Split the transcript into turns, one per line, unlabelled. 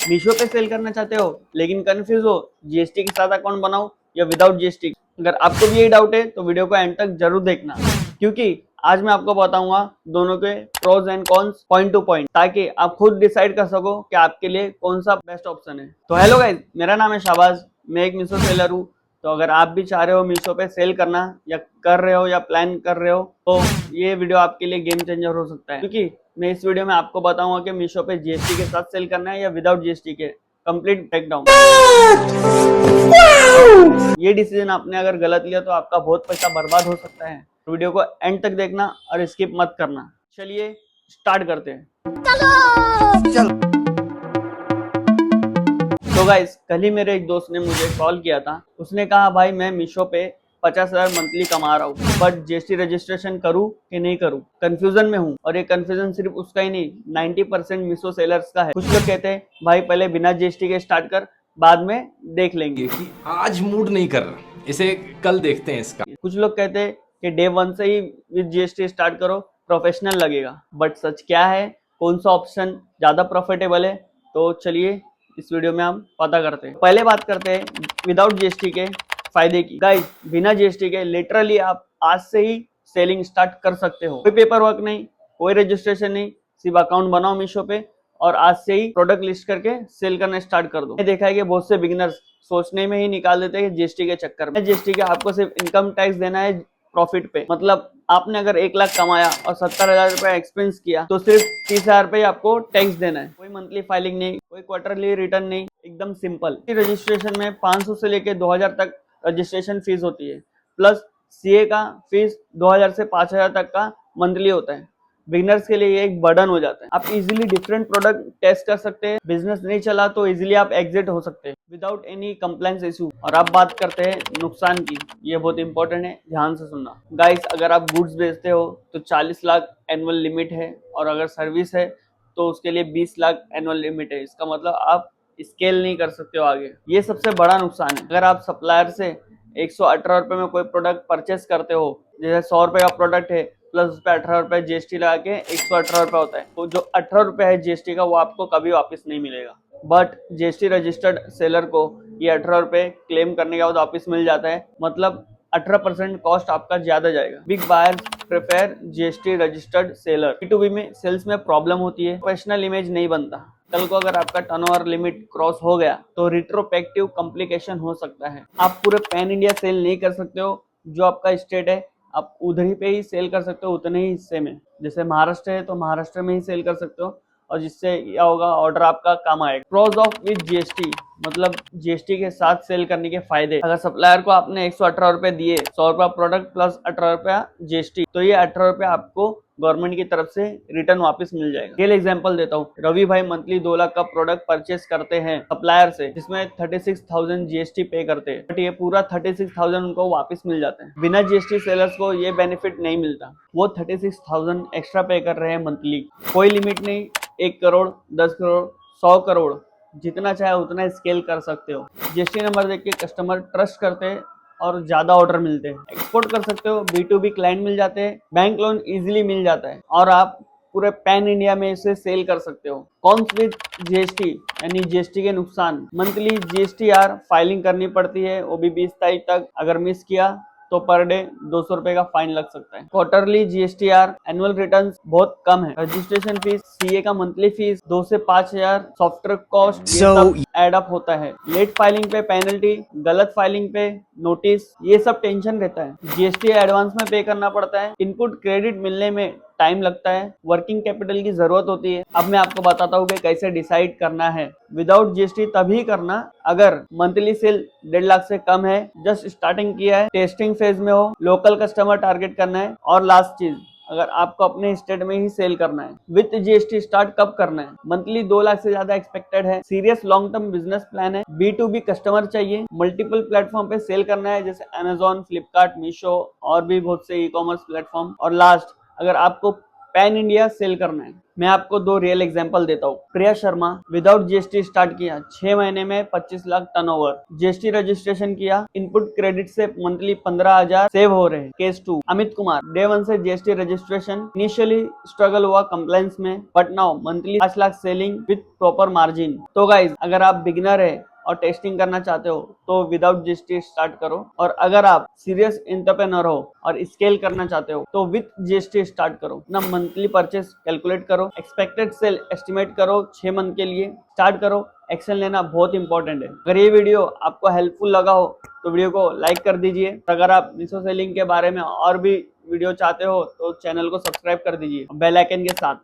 मीशो पे सेल करना चाहते हो लेकिन कंफ्यूज हो जीएसटी के साथ अकाउंट बनाओ या विदाउट जीएसटी। अगर आपको भी यही डाउट है तो वीडियो को एंड तक जरूर देखना, क्योंकि आज मैं आपको बताऊंगा दोनों के pros and cons point to point, ताकि आप खुद डिसाइड कर सको कि आपके लिए कौन सा बेस्ट ऑप्शन है। तो हेलो गाइस, मेरा नाम है शाहबाज, मैं एक मीशो सेलर हूँ। तो अगर आप भी चाह रहे हो मीशो पे सेल करना या कर रहे हो या प्लान कर रहे हो तो ये वीडियो आपके लिए गेम चेंजर हो सकता है, क्योंकि मैं इस वीडियो में आपको बताऊंगा कि मीशो पे जीएसटी के साथ सेल करना है या विदाउट जीएसटी के, कंप्लीट ब्रेकडाउन। ये डिसीजन आपने अगर गलत लिया तो आपका बहुत पैसा बर्बाद हो सकता है। वीडियो को एंड तक देखना और स्किप मत करना। चलिए स्टार्ट करते हैं। चलो। तो गाइस, कल ही मेरे एक दोस्त ने मुझे कॉल किया था। उसने कहा भाई मैं मीशो पे 50,000 मंथली कमा रहा हूँ, बट जीएसटी रजिस्ट्रेशन करूँ कि नहीं करूँ, कंफ्यूजन में हूँ। और ये कंफ्यूजन सिर्फ उसका ही नहीं, 90% मीशो सेलर्स का है। कुछ लोग कहते हैं भाई पहले बिना जीएसटी के स्टार्ट कर, बाद में देख लेंगे,
कि आज मूड नहीं कर रहा, इसे कल देखते हैं इसका।
कुछ लोग कहते हैं कि डे 1 से ही विद जीएसटी स्टार्ट करो, प्रोफेशनल लगेगा। बट सच क्या है, कौन सा ऑप्शन ज्यादा प्रॉफिटेबल है, तो चलिए इस वीडियो में हम पता करते हैं। पहले बात करते हैं विदाउट जीएसटी के फायदे की। गाइस, बिना जीएसटी के लिटरली आप आज से ही सेलिंग स्टार्ट कर सकते हो। कोई पेपर वर्क नहीं, कोई रजिस्ट्रेशन नहीं, सिर्फ अकाउंट बनाओ मीशो पे और आज से ही प्रोडक्ट लिस्ट करके सेल करना स्टार्ट कर दो। मैंने देखा है कि बहुत से बिगिनर्स सोचने में ही निकाल देते हैं जीएसटी के चक्कर में। जीएसटी के आपको सिर्फ इनकम टैक्स देना है प्रॉफिट पे, मतलब आपने अगर 1 लाख कमाया और 70,000 रुपए एक्सपेंस किया तो सिर्फ 30,000 रुपए आपको टैक्स देना है। कोई मंथली फाइलिंग नहीं, कोई क्वार्टरली रिटर्न नहीं, एकदम सिंपल। रजिस्ट्रेशन में 500 से लेके 2,000 तक रजिस्ट्रेशन फीस होती है, प्लस सीए का फीस 2,000 से 5,000 तक का मंथली होता है। बिगिनर्स के लिए ये एक बर्डन हो जाता है। आप इजीली डिफरेंट प्रोडक्ट टेस्ट कर सकते हैं। बिजनेस नहीं चला तो इजीली आप एग्जिट हो सकते हैं विदाउट एनी कंप्लायंस इशू। और आप बात करते हैं नुकसान की, ये बहुत इंपॉर्टेंट है, ध्यान से सुनना। गाइस, अगर आप गुड्स बेचते हो तो 40 लाख एनुअल लिमिट है, और अगर सर्विस है तो उसके लिए 20 लाख एनुअल लिमिट है। इसका मतलब आप स्केल नहीं कर सकते हो आगे। ये सबसे बड़ा नुकसान है। अगर आप सप्लायर से 118 रुपए में कोई प्रोडक्ट परचेस करते हो, जैसे 100 रुपए का प्रोडक्ट है, प्लस उस पर 18 रुपए जीएसटी लगा के 118 रुपए होता है, तो जो 18 रुपए है जीएसटी का वो आपको कभी वापस नहीं मिलेगा। बट जीएसटी रजिस्टर्ड सेलर को ये 18 रुपए क्लेम करने के बाद वापस मिल जाता है, मतलब 18% कॉस्ट आपका ज्यादा जाएगा। Big buyers prefer GST registered seller. B2B में सेल्स में प्रॉब्लम होती है, प्रोफेशनल इमेज नहीं बनता। कल को अगर आपका टर्नओवर लिमिट क्रॉस हो गया तो रिट्रोस्पेक्टिव कॉम्प्लिकेशन हो सकता है। आप पूरे पैन इंडिया सेल नहीं कर सकते हो, जो आपका स्टेट है आप उधर ही पे ही सेल कर सकते हो, उतने ही हिस्से में। जैसे महाराष्ट्र है तो महाराष्ट्र में ही सेल कर सकते हो, और जिससे क्या होगा, ऑर्डर आपका कम आएगा। प्रोज ऑफ विद जीएसटी, मतलब जीएसटी के साथ सेल करने के फायदे। अगर सप्लायर को आपने 118 रुपए दिए, 100 रुपया प्रोडक्ट प्लस 18 रुपया जीएसटी, तो ये 18 रुपया आपको गवर्नमेंट की तरफ से रिटर्न वापस मिल जाएगा। रियल एग्जांपल देता हूँ, रवि भाई मंथली 2 लाख का प्रोडक्ट परचेस करते हैं सप्लायर से, जिसमें 36,000 जीएसटी पे करते हैं, बट ये पूरा 36,000 उनको वापस मिल जाता है। बिना जीएसटी सेलर्स को ये बेनिफिट नहीं मिलता। वो 36,000 एक्स्ट्रा पे कर रहे हैं मंथली। कोई लिमिट नहीं, 1 करोड़, 10 करोड़, 100 करोड़, जितना चाहे उतना स्केल कर सकते हो। जीएसटी नंबर देख के कस्टमर ट्रस्ट करते हैं और ज्यादा ऑर्डर मिलते हैं। एक्सपोर्ट कर सकते हो, B2B क्लाइंट मिल जाते हैं, बैंक लोन इजीली मिल जाता है, और आप पूरे पैन इंडिया में इसे सेल कर सकते हो। कॉन्स विद जीएसटी, यानी जीएसटी के नुकसान। मंथली जीएसटीआर फाइलिंग करनी पड़ती है, वो भी 20 तारीख तक। अगर मिस किया तो पर डे 200 रुपए का फाइन लग सकता है। क्वार्टरली जीएसटीआर, एनुअल रिटर्न्स बहुत कम है। रजिस्ट्रेशन फीस, सीए का मंथली फीस 2 से 5,000, सॉफ्टवेयर कॉस्ट, ये सब एड अप होता है। लेट फाइलिंग पे पेनल्टी, गलत फाइलिंग पे नोटिस, ये सब टेंशन रहता है। जीएसटी एडवांस में पे करना पड़ता है। इनपुट क्रेडिट मिलने में टाइम लगता है। वर्किंग कैपिटल की जरूरत होती है। अब मैं आपको बताता हूँ कि कैसे डिसाइड करना है। विदाउट जीएसटी तभी करना अगर मंथली सेल 1.5 लाख से कम है, जस्ट स्टार्टिंग किया है, टेस्टिंग फेज में हो, लोकल कस्टमर टारगेट करना है, और लास्ट चीज, अगर आपको अपने स्टेट में ही सेल करना है। विद जीएसटी स्टार्ट कब करना है? मंथली 2 लाख से ज्यादा एक्सपेक्टेड है, serious long term business plan है, B2B कस्टमर चाहिए, मल्टीपल प्लेटफॉर्म पे सेल करना है, जैसे अमेजोन, फ्लिपकार्ट, मीशो और भी बहुत से ई कॉमर्स प्लेटफॉर्म। और लास्ट, अगर आपको पैन इंडिया सेल करना है। मैं आपको 2 रियल एग्जांपल देता हूँ। Priya Sharma without GST start किया, 6 महीने में 25 लाख टर्नओवर, जीएसटी रजिस्ट्रेशन किया, इनपुट क्रेडिट से मंथली 15,000 सेव हो रहे हैं। केस 2 अमित कुमार, डे 1 से जीएसटी रजिस्ट्रेशन, इनिशियली स्ट्रगल हुआ कंप्लायंस में, but now monthly 5 lakh selling with proper margin. तो गाइज, अगर आप बिगिनर है और टेस्टिंग करना चाहते हो तो विदाउट जीएसटी स्टार्ट करो, और अगर आप सीरियस एंटरप्रेन्योर हो और स्केल करना चाहते हो तो विद जीएसटी स्टार्ट करो। ना मंथली परचेस कैलकुलेट करो, एक्सपेक्टेड सेल एस्टिमेट करो, 6 मंथ के लिए स्टार्ट करो। एक्शन लेना बहुत इंपॉर्टेंट है। अगर ये वीडियो आपको हेल्पफुल लगा हो तो वीडियो को लाइक कर दीजिए। अगर आप मीशो सेलिंग के बारे में और भी वीडियो चाहते हो तो चैनल को सब्सक्राइब कर दीजिए बेल आइकन के साथ।